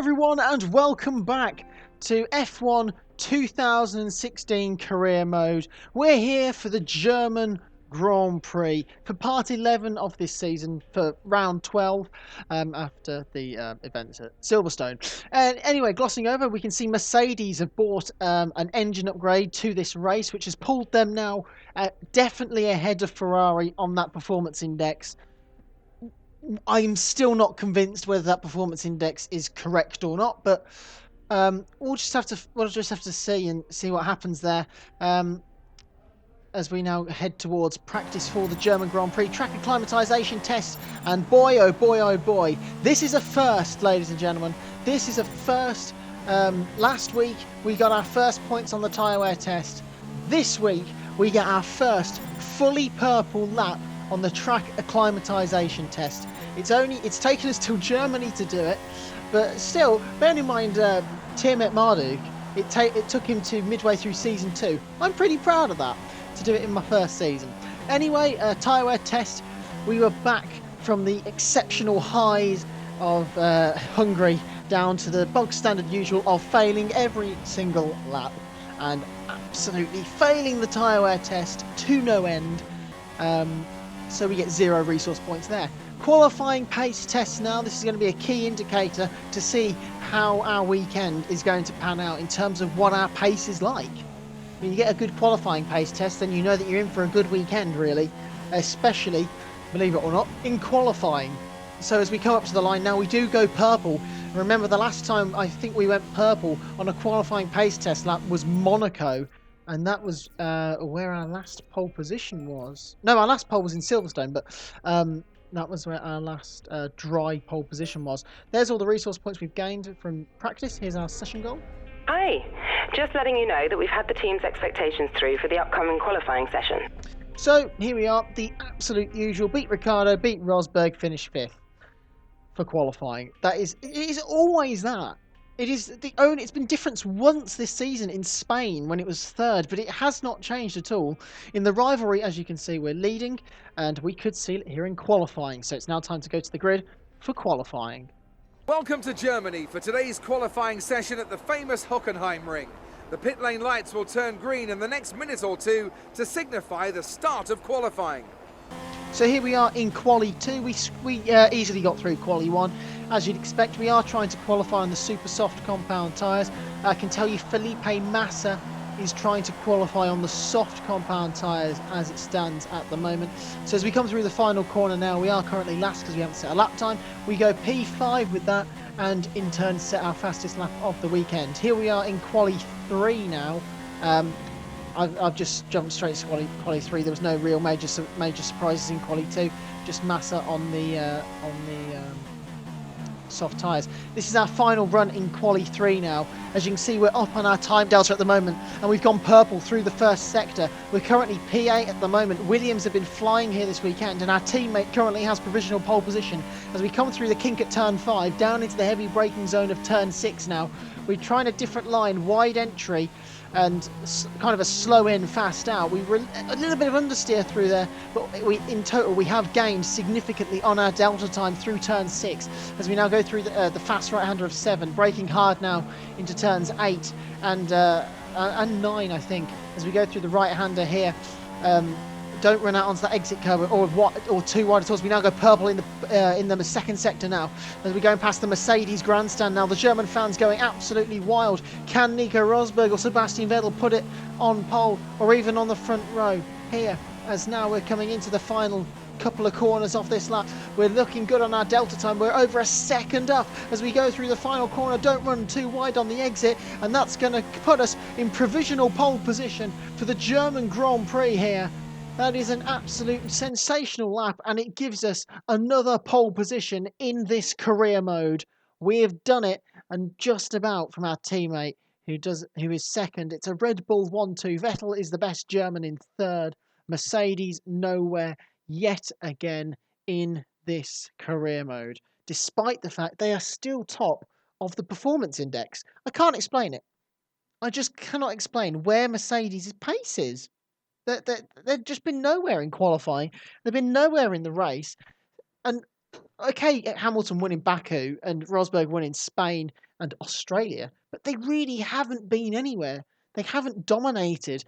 everyone, and welcome back to F1 2016 Career Mode. We're here for the German Grand Prix for part 11 of this season, for round 12, after the events at Silverstone. Anyway, glossing over, we can see Mercedes have bought an engine upgrade to this race, which has pulled them now definitely ahead of Ferrari on that performance index. I'm still not convinced whether that performance index is correct or not, but we'll just have to see what happens there. As we now head towards practice for the German Grand Prix track acclimatization test, and boy oh boy oh boy, this is a first, ladies and gentlemen. This is a first. Last week we got our first points on the tyre wear test. This week we get our first fully purple lap on the track acclimatization test. It's taken us till Germany to do it, but still, bearing in mind Tiermet Marduk, it took him to midway through season 2. I'm pretty proud of that, to do it in my first season. Anyway, tyre wear test, we were back from the exceptional highs of Hungary down to the bog standard usual of failing every single lap and absolutely failing the tyre wear test to no end. So we get 0 resource points there. Qualifying pace tests now. This is going to be a key indicator to see how our weekend is going to pan out in terms of what our pace is like. When you get a good qualifying pace test, then you know that you're in for a good weekend, really. Especially, believe it or not, in qualifying. So as we come up to the line now, we do go purple. Remember, the last time I think we went purple on a qualifying pace test lap was Monaco. And that was where our last pole position was. No, our last pole was in Silverstone, but that was where our last dry pole position was. There's all the resource points we've gained from practice. Here's our session goal. Hi, just letting you know that we've had the team's expectations through for the upcoming qualifying session. So here we are, the absolute usual. Beat Ricciardo, beat Rosberg, finish 5th for qualifying. It is always that. It's been different once this season in Spain when it was 3rd, but it has not changed at all. In the rivalry, as you can see, we're leading, and we could see it here in qualifying. So it's now time to go to the grid for qualifying. Welcome to Germany for today's qualifying session at the famous Hockenheimring. The pit lane lights will turn green in the next minute or two to signify the start of qualifying. So here we are in Quali 2. We easily got through Quali 1. As you'd expect, we are trying to qualify on the super soft compound tyres. I can tell you Felipe Massa is trying to qualify on the soft compound tyres as it stands at the moment. So as we come through the final corner now, we are currently last because we haven't set a lap time. We go P5 with that and in turn set our fastest lap of the weekend. Here we are in Quali 3 now. I've just jumped straight to Quali 3. There was no real major surprises in Quali 2. Just Massa on the soft tyres. This is our final run in Quali 3 now. As you can see, we're up on our time delta at the moment, and we've gone purple through the first sector. We're currently P8 at the moment. Williams have been flying here this weekend, and our teammate currently has provisional pole position. As we come through the kink at turn 5, down into the heavy braking zone of turn 6 now. We're trying a different line, wide entry, and kind of a slow in, fast out. We were a little bit of understeer through there, but in total we have gained significantly on our delta time through turn 6 as we now go through the fast right-hander of 7, braking hard now into turns 8 and 9, I think, as we go through the right-hander here. Don't run out onto that exit curve or too wide at all. So we now go purple in the second sector now. As we're going past the Mercedes grandstand now, the German fans going absolutely wild. Can Nico Rosberg or Sebastian Vettel put it on pole or even on the front row here? As now we're coming into the final couple of corners off this lap. We're looking good on our delta time. We're over a second up as we go through the final corner. Don't run too wide on the exit, and that's going to put us in provisional pole position for the German Grand Prix here. That is an absolute sensational lap, and it gives us another pole position in this career mode. We have done it, and just about from our teammate who is second. It's a Red Bull 1-2. Vettel is the best German in 3rd. Mercedes nowhere yet again in this career mode, despite the fact they are still top of the performance index. I can't explain it. I just cannot explain where Mercedes' pace is. They've just been nowhere in qualifying. They've been nowhere in the race. And Okay, Hamilton won in Baku and Rosberg won in Spain and Australia, but they really haven't been anywhere. They haven't dominated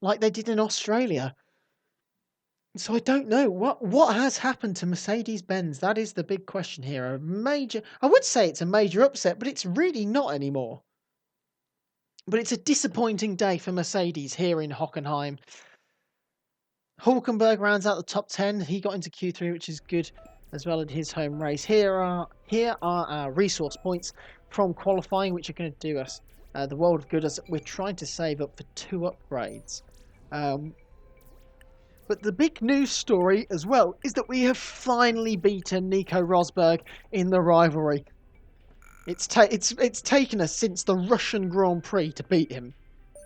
like they did in Australia. So I don't know what has happened to Mercedes-Benz. That is the big question here. I would say it's a major upset, but it's really not anymore. But it's a disappointing day for Mercedes here in Hockenheim. Hulkenberg rounds out the top 10. He got into Q3, which is good as well in his home race. Here are our resource points from qualifying, which are going to do us the world of good as we're trying to save up for 2 upgrades. But the big news story as well is that we have finally beaten Nico Rosberg in the rivalry. It's taken us since the Russian Grand Prix to beat him.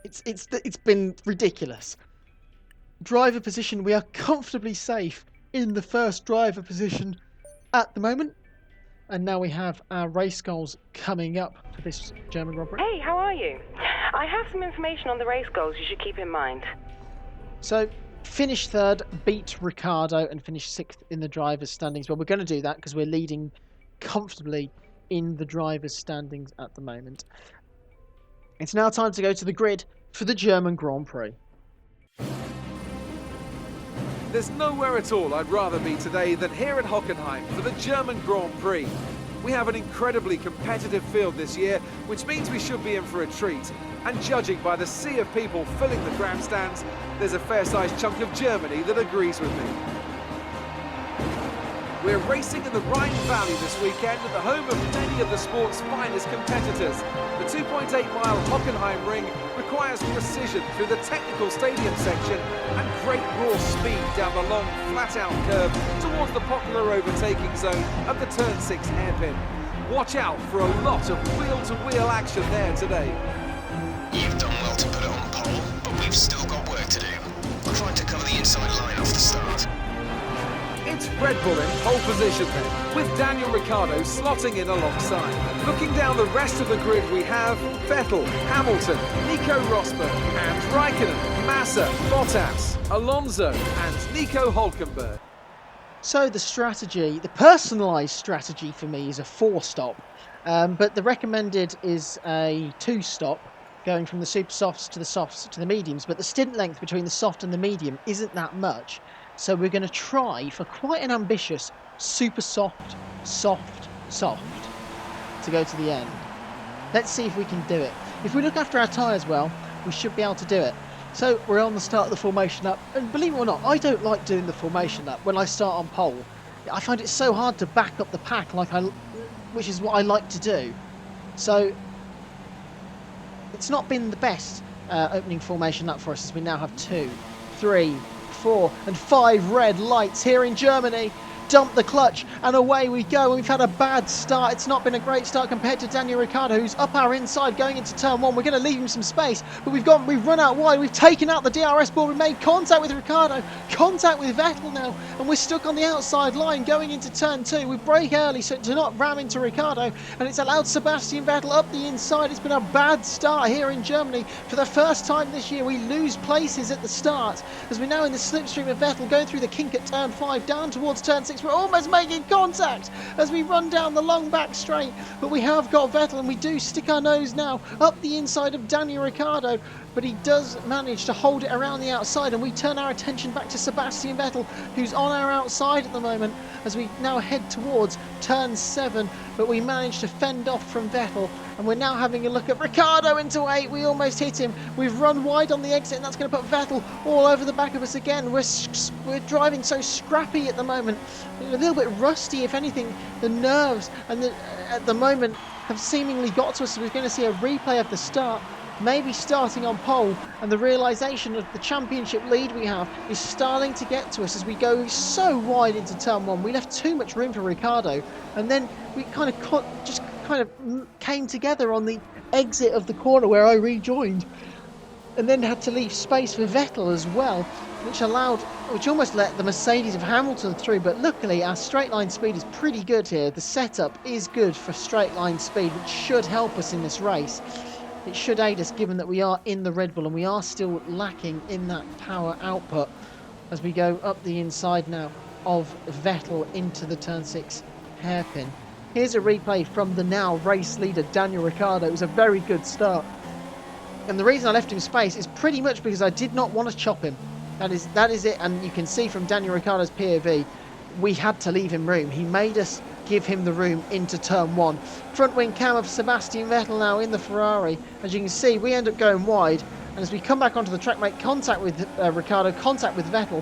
It's been ridiculous. Driver position, we are comfortably safe in the first driver position at the moment. And now we have our race goals coming up for this German Grand Prix. Hey, how are you? I have some information on the race goals you should keep in mind. So, finish third, beat Ricciardo, and finish 6th in the drivers' standings. Well, we're going to do that because we're leading comfortably in the drivers' standings at the moment. It's now time to go to the grid for the German Grand Prix. There's nowhere at all I'd rather be today than here at Hockenheim for the German Grand Prix. We have an incredibly competitive field this year, which means we should be in for a treat. And judging by the sea of people filling the grandstands, there's a fair-sized chunk of Germany that agrees with me. We're racing in the Rhine Valley this weekend at the home of many of the sport's finest competitors. The 2.8-mile Hockenheimring requires precision through the technical stadium section and great raw speed down the long, flat-out curve towards the popular overtaking zone of the Turn 6 hairpin. Watch out for a lot of wheel-to-wheel action there today. You've done well to put it on pole, but we've still got work to do. I tried to cover the inside line off the start. It's Red Bull in pole position then, with Daniel Ricciardo slotting in alongside. Looking down the rest of the grid we have Vettel, Hamilton, Nico Rosberg and Raikkonen, Massa, Bottas, Alonso and Nico Hülkenberg. So the strategy, the personalised strategy for me is a 4-stop, but the recommended is a 2-stop, going from the super softs to the softs to the mediums, but the stint length between the soft and the medium isn't that much. So we're going to try for quite an ambitious super soft, soft, soft to go to the end. Let's see if we can do it. If we look after our tyres well, we should be able to do it. So we're on the start of the formation lap, and believe it or not, I don't like doing the formation lap when I start on pole. I find it so hard to back up the pack, which is what I like to do. So it's not been the best opening formation lap for us, as we now have 2, 3, 4 and 5 red lights here in Germany. Dump the clutch and away we go. We've had a bad start. It's not been a great start compared to Daniel Ricciardo, who's up our inside going into turn 1. We're going to leave him some space, but we've run out wide. We've taken out the DRS board. We've made contact with Ricciardo, contact with Vettel now, and we're stuck on the outside line going into turn 2. We brake early so to not ram into Ricciardo, and it's allowed Sebastian Vettel up the inside. It's been a bad start here in Germany. For the first time this year, we lose places at the start as we're now in the slipstream of Vettel going through the kink at turn 5 down towards turn 6. We're almost making contact as we run down the long back straight, but we have got Vettel, and we do stick our nose now up the inside of Daniel Ricciardo, but he does manage to hold it around the outside, and we turn our attention back to Sebastian Vettel, who's on our outside at the moment as we now head towards turn 7, but we managed to fend off from Vettel, and we're now having a look at Ricciardo into 8. We almost hit him. We've run wide on the exit, and that's going to put Vettel all over the back of us again. We're driving so scrappy at the moment, a little bit rusty if anything. The nerves and at the moment have seemingly got to us. So we're going to see a replay of the start, maybe starting on pole, and the realisation of the championship lead we have is starting to get to us as we go so wide into turn 1. We left too much room for Ricciardo, and then we kind of came together on the exit of the corner where I rejoined, and then had to leave space for Vettel as well, which almost let the Mercedes of Hamilton through. But luckily our straight line speed is pretty good here. The setup is good for straight line speed, which should help us in this race. It should aid us, given that we are in the Red Bull and we are still lacking in that power output as we go up the inside now of Vettel into the turn 6 hairpin. Here's a replay from the now race leader Daniel Ricciardo. It was a very good start. And the reason I left him space is pretty much because I did not want to chop him. That is it. And you can see from Daniel Ricciardo's POV, we had to leave him room. He made us give him the room into turn 1. Front wing cam of Sebastian Vettel now in the Ferrari. As you can see, we end up going wide. And as we come back onto the track, make contact with Ricciardo, contact with Vettel.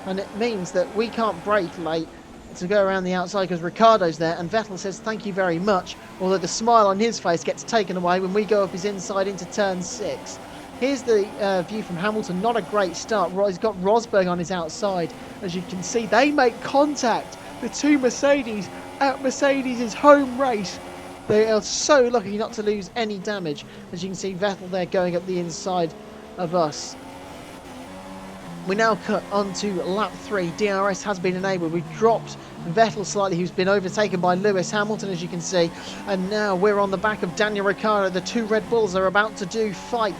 And it means that we can't brake late to go around the outside because Ricciardo's there, and Vettel says thank you very much, although the smile on his face gets taken away when we go up his inside into turn 6. Here's the view from Hamilton. Not a great start. He's got Rosberg on his outside. As you can see, they make contact. The two Mercedes at Mercedes' home race. They are so lucky not to lose any damage. As you can see, Vettel there going up the inside of us. We now cut onto lap 3. DRS has been enabled. We've dropped Vettel slightly, who's been overtaken by Lewis Hamilton, as you can see. And now we're on the back of Daniel Ricciardo. The two Red Bulls are about to fight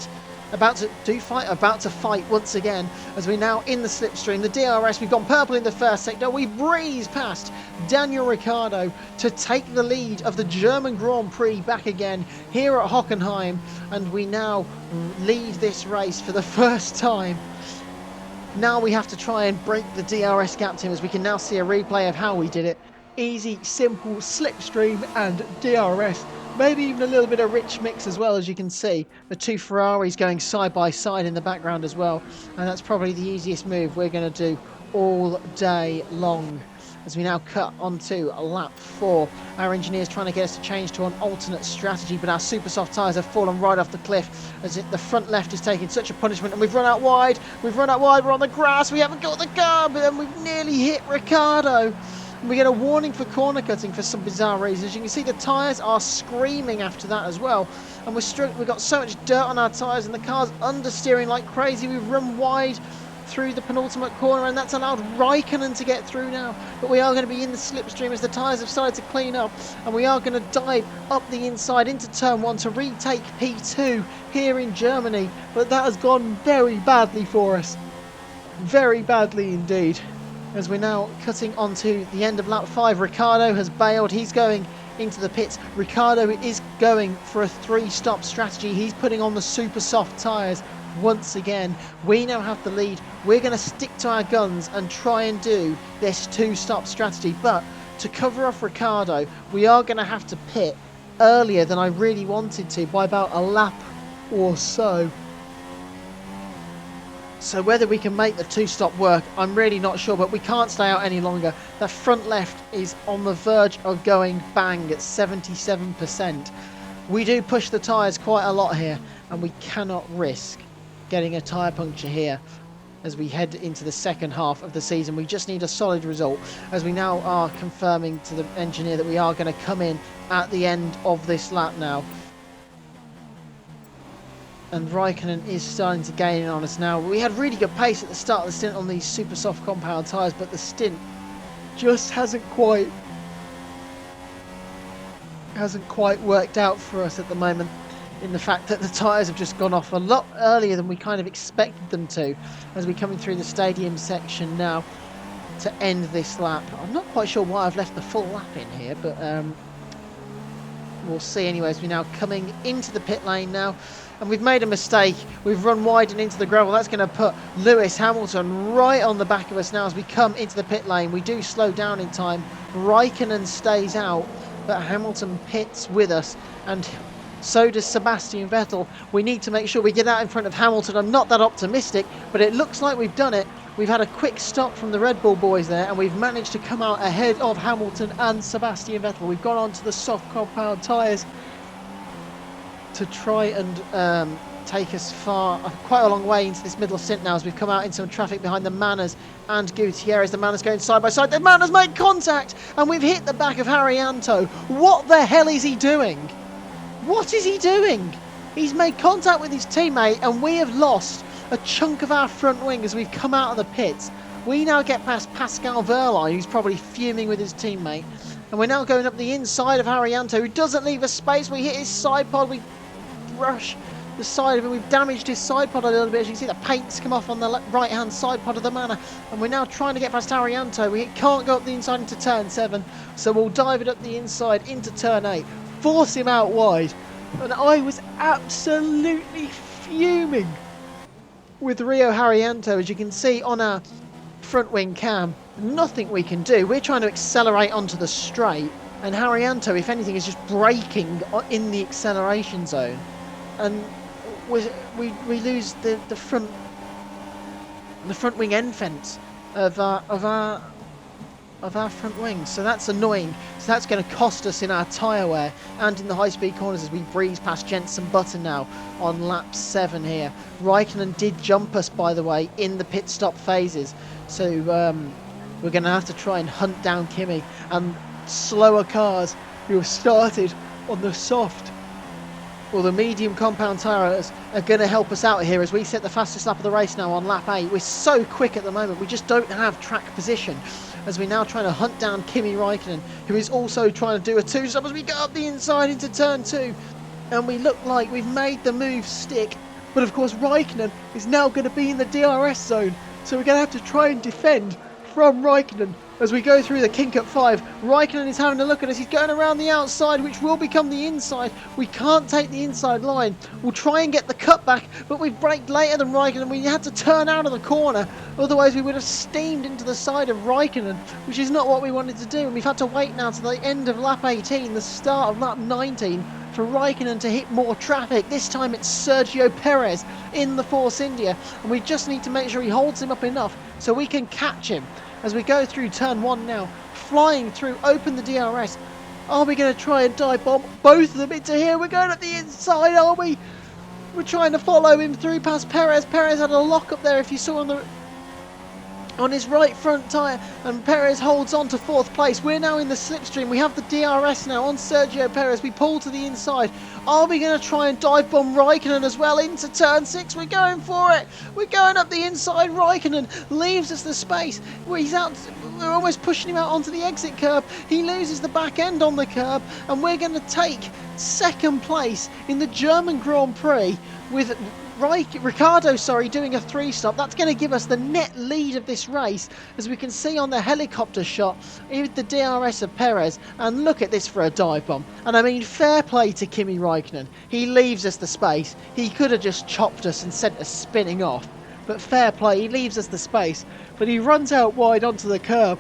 once again, as we're now in the slipstream. The DRS, we've gone purple in the first sector. We breeze past Daniel Ricciardo to take the lead of the German Grand Prix back again here at Hockenheim. And we now lead this race for the first time. Now we have to try and break the DRS gap, Tim, as we can now see a replay of how we did it. Easy, simple, slipstream and DRS. Maybe even a little bit of rich mix as well, as you can see. The two Ferraris going side by side in the background as well. And that's probably the easiest move we're going to do all day long. As we now cut onto lap 4. Our engineer's trying to get us to change to an alternate strategy, but our super soft tyres have fallen right off the cliff, as the front left is taking such a punishment, and we've run out wide, we're on the grass, we haven't got the car, but then we've nearly hit Ricciardo. And we get a warning for corner cutting for some bizarre reasons. You can see the tyres are screaming after that as well, and we've got so much dirt on our tyres, and the car's understeering like crazy. We've run wide through the penultimate corner, and that's allowed Raikkonen to get through now. But we are going to be in the slipstream as the tyres have started to clean up, and we are going to dive up the inside into turn 1 to retake P2 here in Germany. But that has gone very badly for us. Very badly indeed. As we're now cutting onto the end of lap 5, Ricciardo has bailed. He's going into the pits. Ricciardo is going for a 3-stop strategy. He's putting on the super soft tyres once again. We now have the lead. We're going to stick to our guns and try and do this 2-stop strategy. But to cover off Ricciardo, we are going to have to pit earlier than I really wanted to, by about a lap or so. So whether we can make the 2-stop work, I'm really not sure, but we can't stay out any longer. The front left is on the verge of going bang at 77%. We do push the tyres quite a lot here, and we cannot risk getting a tyre puncture here as we head into the second half of the season. We just need a solid result, as we now are confirming to the engineer that we are going to come in at the end of this lap now. And Raikkonen is starting to gain on us now. We had really good pace at the start of the stint on these super soft compound tyres, but the stint just hasn't quite worked out for us at the moment, in the fact that the tyres have just gone off a lot earlier than we kind of expected them to, as we're coming through the stadium section now to end this lap. I'm not quite sure why I've left the full lap in here, but we'll see. Anyways, we're now coming into the pit lane now, and we've made a mistake. We've run wide and into the gravel. That's going to put Lewis Hamilton right on the back of us now as we come into the pit lane. We do slow down in time. Raikkonen stays out, but Hamilton pits with us, and so does Sebastian Vettel. We need to make sure we get out in front of Hamilton. I'm not that optimistic, but it looks like we've done it. We've had a quick stop from the Red Bull boys there, and we've managed to come out ahead of Hamilton and Sebastian Vettel. We've gone on to the soft compound tyres to try and take us quite a long way into this middle stint now, as we've come out into some traffic behind the Manners and Gutierrez. The Manners going side by side. The Manners make contact, and we've hit the back of Haryanto. What the hell is he doing? What is he doing? He's made contact with his teammate, and we have lost a chunk of our front wing as we've come out of the pits. We now get past Pascal Wehrlein, who's probably fuming with his teammate, and we're now going up the inside of Haryanto, who doesn't leave us space. We hit his side pod, we rush the side of him. We've damaged his side pod a little bit. As you can see, the paint's come off on the right-hand side pod of the Manor. And we're now trying to get past Arianto. We can't go up the inside into turn 7. So we'll dive it up the inside into turn 8. Force him out wide. And I was absolutely fuming with Rio Haryanto. As you can see on our front wing cam, nothing we can do. We're trying to accelerate onto the straight. And Haryanto, if anything, is just braking in the acceleration zone. And we lose the front wing end fence of our front wing, so that's annoying. So that's going to cost us in our tyre wear and in the high speed corners as we breeze past Jensen Button now on lap 7 here. Raikkonen did jump us, by the way, in the pit stop phases, so we're going to have to try and hunt down Kimi, and slower cars who have started on the soft or the medium compound tyres are going to help us out here as we set the fastest lap of the race now on lap 8. We're so quick at the moment, we just don't have track position as we're now trying to hunt down Kimi Raikkonen, who is also trying to do a 2-stop as we go up the inside into turn 2. And we look like we've made the move stick, but of course Raikkonen is now going to be in the DRS zone, so we're going to have to try and defend from Raikkonen. As we go through the kink at 5, Raikkonen is having a look at us. He's going around the outside, which will become the inside. We can't take the inside line. We'll try and get the cutback, but we've braked later than Raikkonen. We had to turn out of the corner, otherwise we would have steamed into the side of Raikkonen, which is not what we wanted to do. And we've had to wait now to the end of lap 18, the start of lap 19, for Raikkonen to hit more traffic. This time it's Sergio Perez in the Force India, and we just need to make sure he holds him up enough so we can catch him. As we go through turn 1 now, flying through, open the DRS. Are we going to try and dive bomb both of them into here? We're going up the inside, are we? We're trying to follow him through past Perez. Perez had a lock up there, if you saw on his right front tyre, and Perez holds on to 4th place. We're now in the slipstream. We have the DRS now on Sergio Perez. We pull to the inside. Are we going to try and dive bomb Raikkonen as well into turn 6? We're going for it. We're going up the inside. Raikkonen leaves us the space. He's out. We're almost pushing him out onto the exit curb. He loses the back end on the curb, and we're going to take 2nd place in the German Grand Prix with Ricardo doing a 3-stop. That's going to give us the net lead of this race, as we can see on the helicopter shot with the DRS of Perez. And look at this for a dive bomb. And I mean, fair play to Kimi Raikkonen. He leaves us the space. He could have just chopped us and sent us spinning off, but fair play, he leaves us the space, but he runs out wide onto the curb,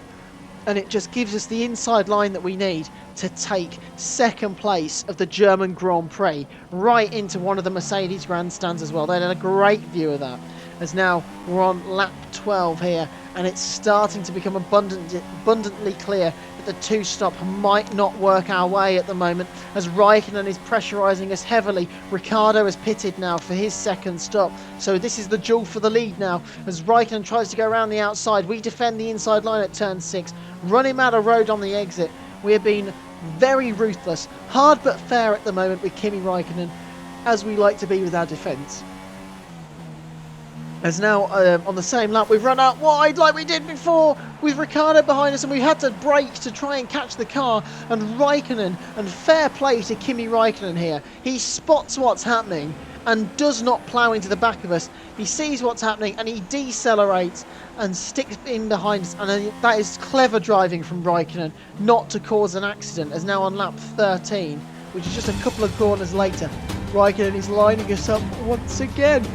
and it just gives us the inside line that we need to take 2nd place of the German Grand Prix right into one of the Mercedes grandstands as well. They had a great view of that. As now we're on lap 12 here, and it's starting to become abundantly clear that the 2-stop might not work our way at the moment, as Raikkonen is pressurising us heavily. Ricardo has pitted now for his 2nd stop, so this is the duel for the lead now as Raikkonen tries to go around the outside. We defend the inside line at turn 6, run him out of road on the exit. We're being very ruthless, hard but fair at the moment with Kimi Raikkonen, as we like to be with our defence. As now on the same lap we've run out wide like we did before with Ricardo behind us, and we had to brake to try and catch the car, and Raikkonen, and fair play to Kimi Raikkonen here, he spots what's happening and does not plough into the back of us. He sees what's happening and he decelerates and sticks in behind us, and that is clever driving from Raikkonen not to cause an accident. As now on lap 13, which is just a couple of corners later, Raikkonen is lining us up once again.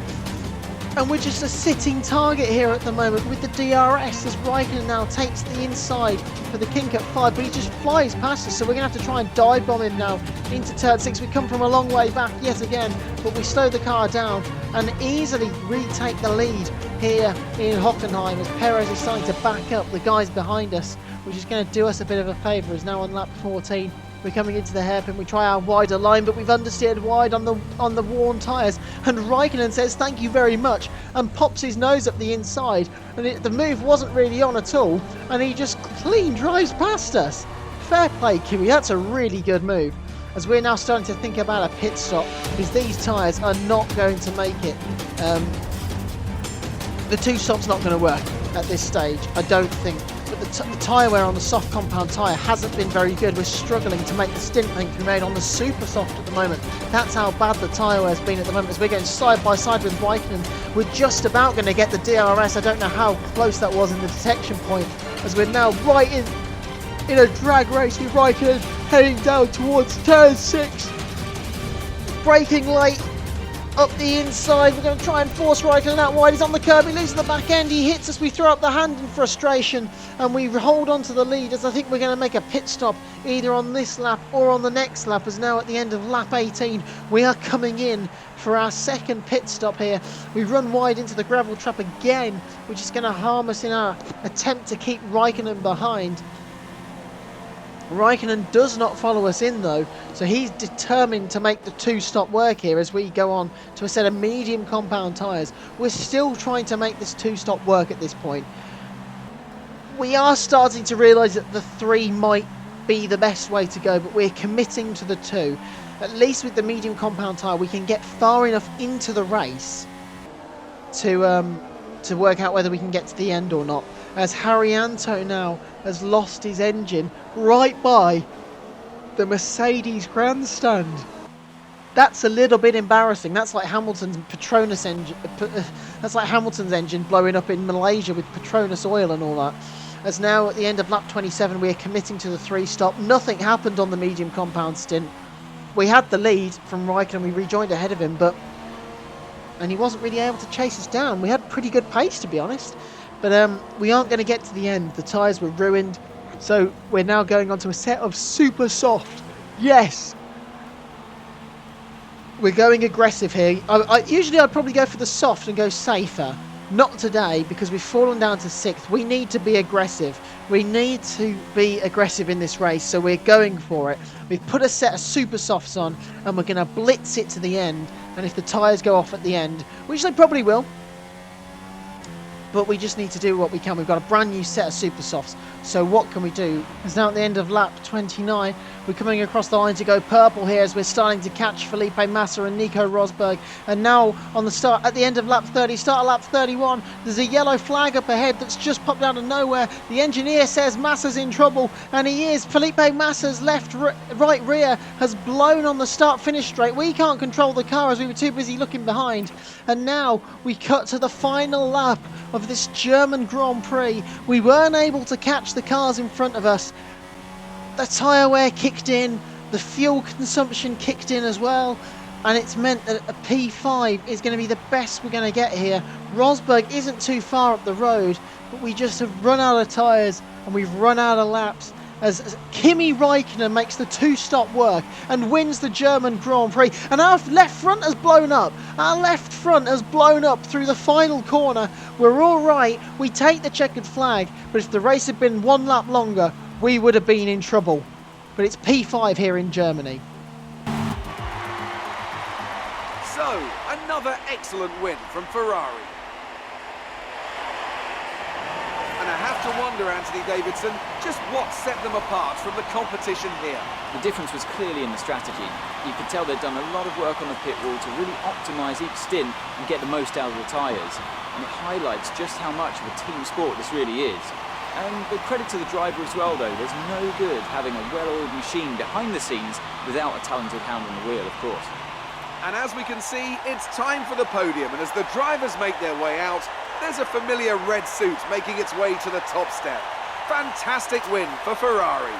And we're just a sitting target here at the moment with the DRS, as Raikkonen now takes the inside for the kink at 5, but he just flies past us, so we're going to have to try and dive bomb him now into turn 6. We come from a long way back yet again, but we slow the car down and easily retake the lead here in Hockenheim, as Perez is starting to back up the guys behind us, which is going to do us a bit of a favour. As now on lap 14, we're coming into the hairpin. We try our wider line, but we've understeered wide on the worn tyres, and Raikkonen says thank you very much and pops his nose up the inside, and the move wasn't really on at all, and he just clean drives past us. Fair play, Kimi, that's a really good move. As we're now starting to think about a pit stop, because these tyres are not going to make it. The 2-stop's not going to work at this stage, I don't think. But the tyre wear on the soft compound tyre hasn't been very good. We're struggling to make the stint length we made on the super soft at the moment. That's how bad the tyre wear's been at the moment, as we're going side by side with Raikkonen. We're just about going to get the DRS. I don't know how close that was in the detection point, as we're now right in a drag race with Raikkonen heading down towards turn 6. Braking late up the inside. We're going to try and force Raikkonen out wide. He's on the curb, he loses the back end, he hits us, we throw up the hand in frustration and we hold on to the lead, as I think we're going to make a pit stop either on this lap or on the next lap, as now at the end of lap 18 we are coming in for our second pit stop here. We run wide into the gravel trap again, which is going to harm us in our attempt to keep Raikkonen behind. Raikkonen does not follow us in though, so he's determined to make the two-stop work here as we go on to a set of medium compound tyres. We're still trying to make this two-stop work at this point. We are starting to realise that the 3 might be the best way to go, but we're committing to the 2. At least with the medium compound tyre we can get far enough into the race to work out whether we can get to the end or not, as Haryanto now has lost his engine right by the Mercedes grandstand. That's a little bit embarrassing. That's like Hamilton's Petronas engine. That's like Hamilton's engine blowing up in Malaysia with Petronas oil and all that. As now at the end of lap 27 we are committing to the 3-stop. Nothing happened on the medium compound stint. We had the lead from Raikkonen, we rejoined ahead of him, and he wasn't really able to chase us down. We had pretty good pace, to be honest, but we aren't going to get to the end. The tyres were ruined, so we're now going on to a set of super soft. Yes, we're going aggressive here. Usually I'd probably go for the soft and go safer. Not today, because we've fallen down to 6th. We need to be aggressive. We need to be aggressive in this race, so we're going for it. We've put a set of super softs on, and we're going to blitz it to the end. And if the tyres go off at the end, which they probably will, but we just need to do what we can. We've got a brand new set of super softs, so what can we do? It's now at the end of lap 29. We're coming across the line to go purple here as we're starting to catch Felipe Massa and Nico Rosberg. And now on the start, at the end of lap 30, start of lap 31, there's a yellow flag up ahead that's just popped out of nowhere. The engineer says Massa's in trouble, and he is. Felipe Massa's right rear has blown on the start-finish straight. We can't control the car as we were too busy looking behind. And now we cut to the final lap of this German Grand Prix. We weren't able to catch the cars in front of us. The tyre wear kicked in, the fuel consumption kicked in as well, and it's meant that a P5 is going to be the best we're going to get here. Rosberg isn't too far up the road, but we just have run out of tyres and we've run out of laps, as Kimi Raikkonen makes the two-stop work and wins the German Grand Prix. And our left front has blown up. Our left front has blown up through the final corner. We're all right. We take the checkered flag, but if the race had been 1 lap longer, we would have been in trouble. But it's P5 here in Germany. So, another excellent win from Ferrari. And I have to wonder, Anthony Davidson, just what set them apart from the competition here. The difference was clearly in the strategy. You could tell they'd done a lot of work on the pit wall to really optimise each stint and get the most out of the tyres. And it highlights just how much of a team sport this really is. And the credit to the driver as well, though. There's no good having a well-oiled machine behind the scenes without a talented hand on the wheel, of course. And as we can see, it's time for the podium. And as the drivers make their way out, there's a familiar red suit making its way to the top step. Fantastic win for Ferrari.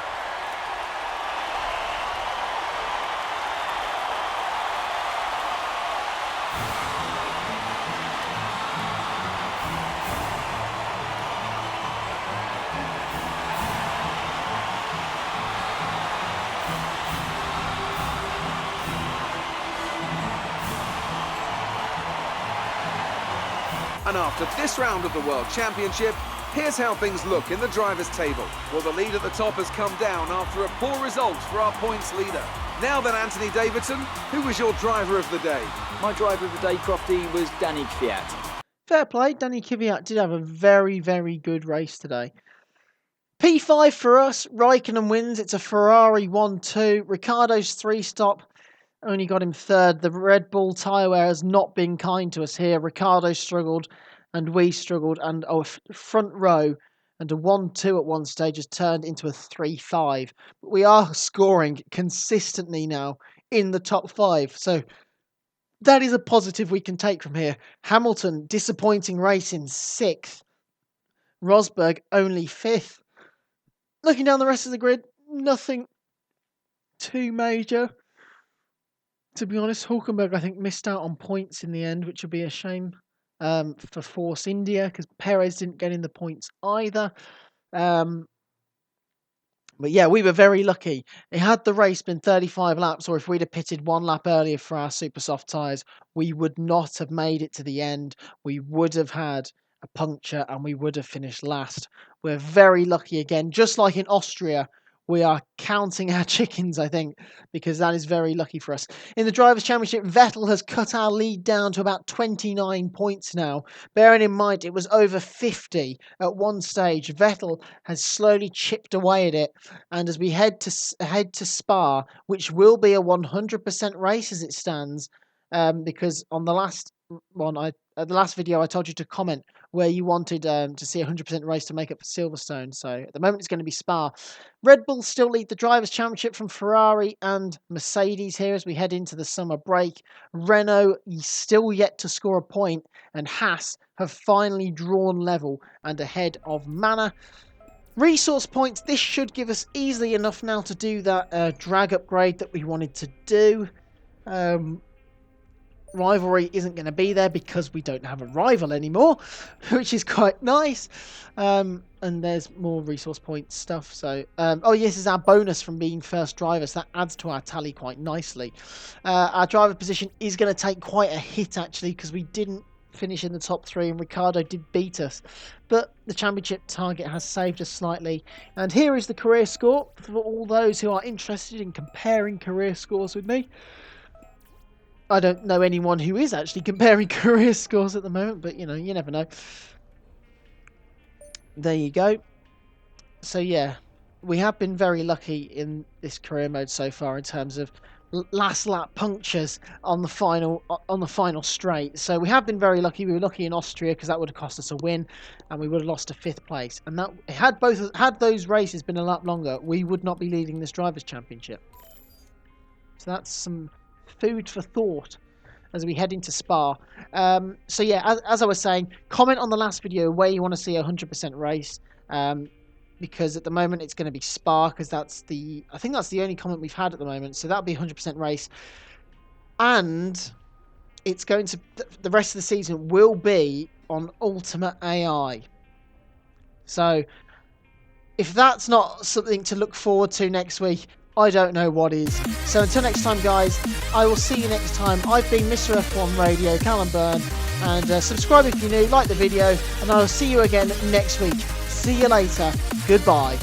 And after this round of the World Championship, here's how things look in the drivers' table. Well, the lead at the top has come down after a poor result for our points leader. Now then, Anthony Davidson, who was your driver of the day? My driver of the day, Crofty, was Danny Kvyat. Fair play. Danny Kvyat did have a very, very good race today. P5 for us. Raikkonen wins. It's a Ferrari 1-2. Ricciardo's 3-stop only got him 3rd. The Red Bull tyre wear has not been kind to us here. Ricciardo struggled and we struggled, and our front row and a 1-2 at one stage has turned into a 3-5. But we are scoring consistently now in the top 5. So that is a positive we can take from here. Hamilton, disappointing race in 6th. Rosberg, only 5th. Looking down the rest of the grid, nothing too major. To be honest, Hülkenberg, I think, missed out on points in the end, which would be a shame for Force India, because Perez didn't get in the points either. But yeah, we were very lucky. Had the race been 35 laps, or if we'd have pitted 1 lap earlier for our super soft tyres, we would not have made it to the end. We would have had a puncture and we would have finished last. We're very lucky again. Just like in Austria, we are counting our chickens, I think, because that is very lucky for us. In the Drivers' Championship, Vettel has cut our lead down to about 29 points now. Bearing in mind, it was over 50 at one stage. Vettel has slowly chipped away at it. And as we head to Spa, which will be a 100% race as it stands, because on the last one, the last video, I told you to comment where you wanted to see a 100% race to make up for Silverstone. So at the moment, it's going to be Spa. Red Bull still lead the Drivers' Championship from Ferrari and Mercedes here as we head into the summer break. Renault still yet to score a point, and Haas have finally drawn level and ahead of Manor. Resource points, this should give us easily enough now to do that drag upgrade that we wanted to do. Rivalry isn't going to be there because we don't have a rival anymore, which is quite nice. And there's more resource point stuff. So, oh yes, is our bonus from being first driver, so that adds to our tally quite nicely. Our driver position is going to take quite a hit actually because we didn't finish in the top 3 and Ricciardo did beat us, but the championship target has saved us slightly. And here is the career score for all those who are interested in comparing career scores with me. I don't know anyone who is actually comparing career scores at the moment, but you know, you never know. There you go. So yeah, we have been very lucky in this career mode so far in terms of last lap punctures on the final straight. So we have been very lucky. We were lucky in Austria because that would have cost us a win, and we would have lost to 5th place. And that had those races been a lap longer, we would not be leading this Drivers' Championship. So that's some food for thought as we head into Spa. So yeah, as I was saying, comment on the last video where you want to see a 100% race. Because at the moment it's going to be Spa, because I think that's the only comment we've had at the moment. So that'll be 100% race, and it's going to the rest of the season will be on Ultimate AI. So if that's not something to look forward to next week, I don't know what is. So until next time, guys, I will see you next time. I've been Mr. F1 Radio, Callum Byrne, and subscribe if you're new, like the video, and I will see you again next week. See you later. Goodbye.